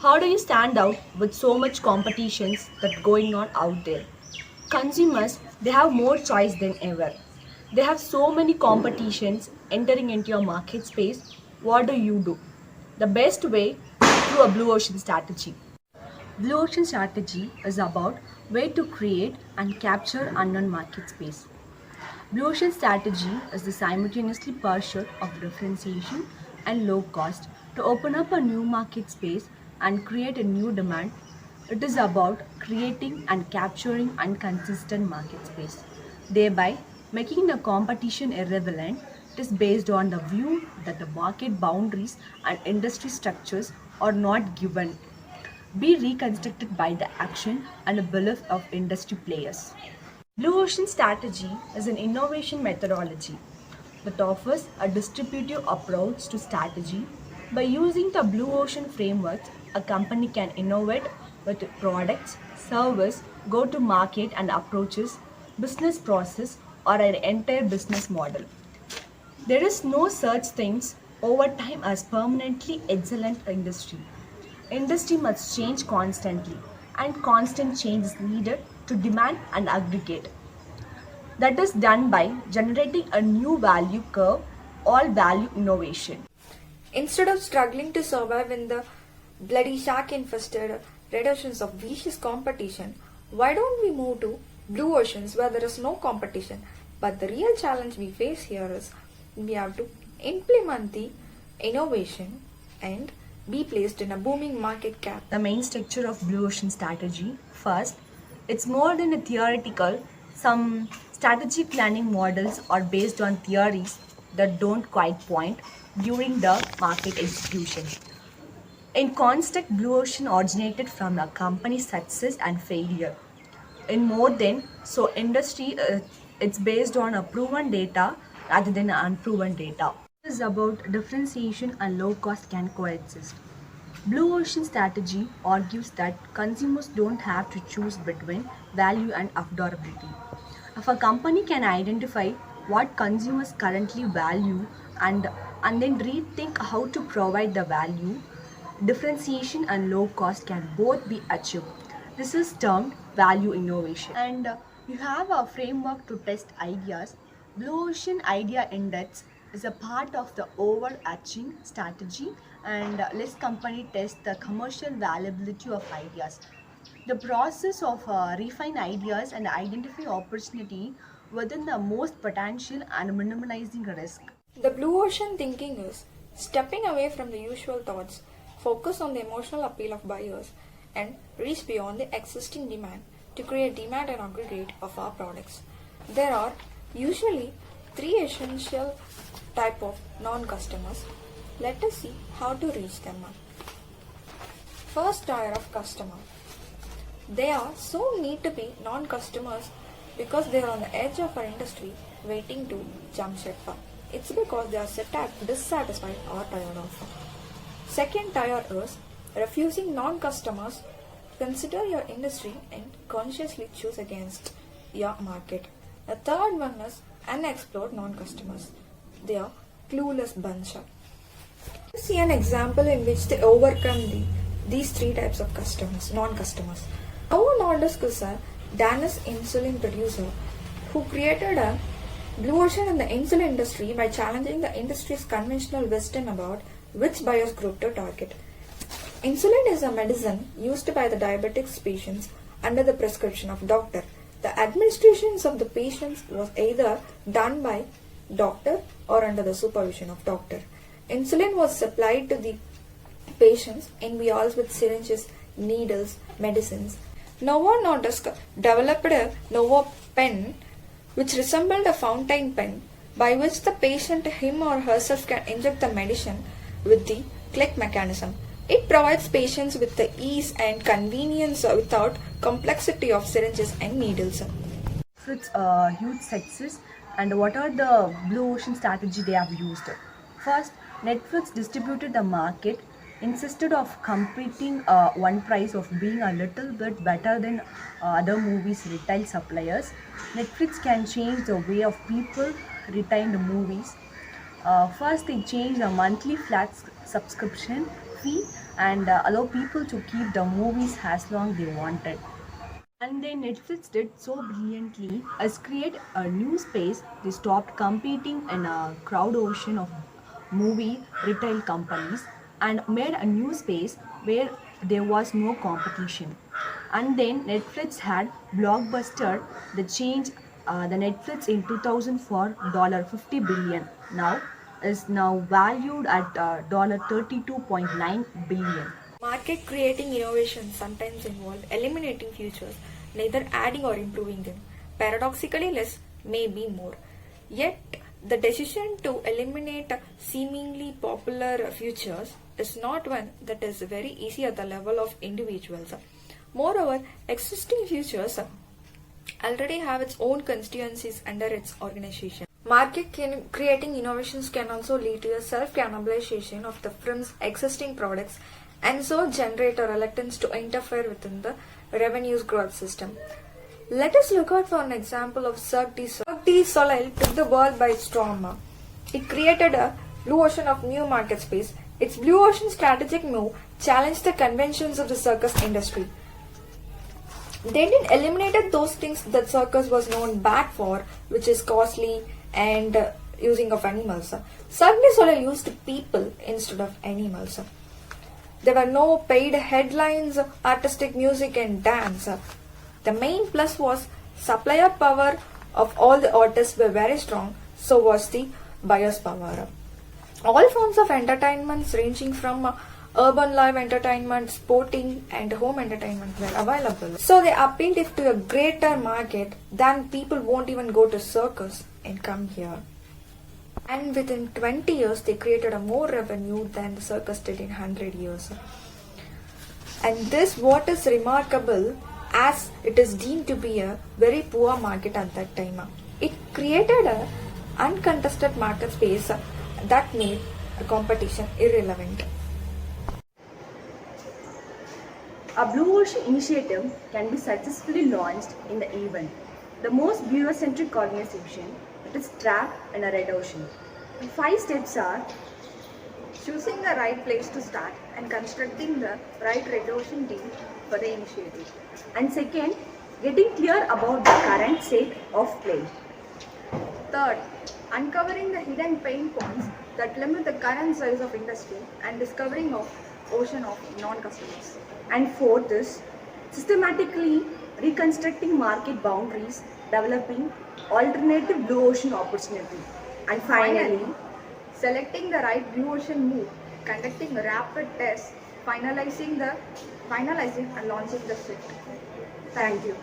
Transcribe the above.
How do you stand out with so much competitions that going on out there? Consumers, they have more choice than ever. They have so many competitions entering into your market space. What do you do? The best way through a blue ocean strategy. Blue ocean strategy is about way to create and capture unknown market space. Blue ocean strategy is the simultaneously pursuit of differentiation and low cost to open up a new market space and create a new demand. It is about creating and capturing inconsistent market space, thereby making the competition irrelevant. It is based on the view that the market boundaries and industry structures are not given, be reconstructed by the action and belief of industry players. Blue Ocean Strategy is an innovation methodology that offers a distributive approach to strategy. By using the Blue Ocean framework, a company can innovate with products, service, go to market and approaches, business process, or an entire business model. There is no such things over time as permanently excellent industry. Industry must change constantly, and constant change is needed to demand and aggregate. That is done by generating a new value curve, all value innovation. Instead of struggling to survive in the bloody shark infested red oceans of vicious competition, why don't we move to blue oceans where there is no competition? But the real challenge we face here is we have to implement the innovation and be placed in a booming market cap. The main structure of blue ocean strategy. First, it's more than a theoretical. Some strategic planning models are based on theories that don't quite point during the market execution. In construct, blue ocean originated from a company's success and failure. In more than so industry, it's based on a proven data rather than unproven data. This is about differentiation and low cost can coexist. Blue Ocean strategy argues that consumers don't have to choose between value and affordability. If a company can identify what consumers currently value and then rethink how to provide the value, differentiation and low cost can both be achieved. This is termed value innovation. And you have a framework to test ideas. Blue Ocean Idea Index is a part of the overarching strategy, and lets company test the commercial valuability of ideas. The process of refine ideas and identify opportunity within the most potential and minimizing risk. The blue ocean thinking is stepping away from the usual thoughts, focus on the emotional appeal of buyers, and reach beyond the existing demand to create demand and aggregate of our products. There are usually three essential type of non-customers. Let us see how to reach them. First tier of customer. They are so need to be non-customers because they are on the edge of our industry waiting to jump ship. It's because they are dissatisfied or tired of. Second tier is refusing non-customers. Consider your industry and consciously choose against your market. The third one is unexplored non-customers. They are clueless bunch. See an example in which they overcome these three types of customers, non-customers. Novo Nordisk is a Danish insulin producer who created a blue ocean in the insulin industry by challenging the industry's conventional wisdom about which buyers group to target. Insulin is a medicine used by the diabetic patients under the prescription of doctor. The administrations of the patients was either done by doctor or under the supervision of doctor. Insulin was supplied to the patients in vials with syringes, needles, medicines. Novo Nordisk developed a Novo pen which resembled a fountain pen by which the patient him or herself can inject the medicine with the click mechanism. It provides patients with the ease and convenience without complexity of syringes and needles. It's a huge success. And what are the blue ocean strategy they have used? First, Netflix distributed the market, insisted of competing one price of being a little bit better than other movies retail suppliers. Netflix can change the way of people retain the movies. First, they changed the monthly flat subscription fee and allow people to keep the movies as long they wanted. And then Netflix did so brilliantly as create a new space. They stopped competing in a crowd ocean of movie retail companies and made a new space where there was no competition. And then Netflix had Blockbuster, the change the Netflix in 2000 for $50 billion. Now is now valued at $32.9 billion. Market creating innovations sometimes involve eliminating features, neither adding or improving them. Paradoxically, less may be more. Yet, the decision to eliminate seemingly popular features is not one that is very easy at the level of individuals. Moreover, existing features already have its own constituencies under its organization. Creating innovations can also lead to a self cannibalization of the firm's existing products and so generate a reluctance to interfere within the revenue's growth system. Let us look out for an example of Cirque du Soleil. Cirque du Soleil took the world by storm. It created a blue ocean of new market space. Its blue ocean strategic move challenged the conventions of the circus industry. They did eliminated those things that circus was known bad for, which is costly and using of animals. Cirque du Soleil used people instead of animals. There were no paid headlines, artistic music and dance. The main plus was supplier power of all the artists were very strong, so was the buyer's power. All forms of entertainments ranging from urban live entertainment, sporting and home entertainment were available. So they appealed to a greater market than people won't even go to circus and come here. And within 20 years, they created a more revenue than the circus did in 100 years. And this what is remarkable as it is deemed to be a very poor market at that time. It created a uncontested market space that made the competition irrelevant. A Blue Ocean initiative can be successfully launched in the event. The most Bureau-centric organization, it is track in a red ocean. The 5 steps are choosing the right place to start and constructing the right red ocean team for the initiative. And second, getting clear about the current state of play. Third, uncovering the hidden pain points that limit the current size of industry and discovering of ocean of non-customers. And fourth is systematically reconstructing market boundaries, developing alternative blue ocean opportunity. And finally, selecting the right blue ocean move, conducting rapid tests, finalizing and launching the ship. thank you.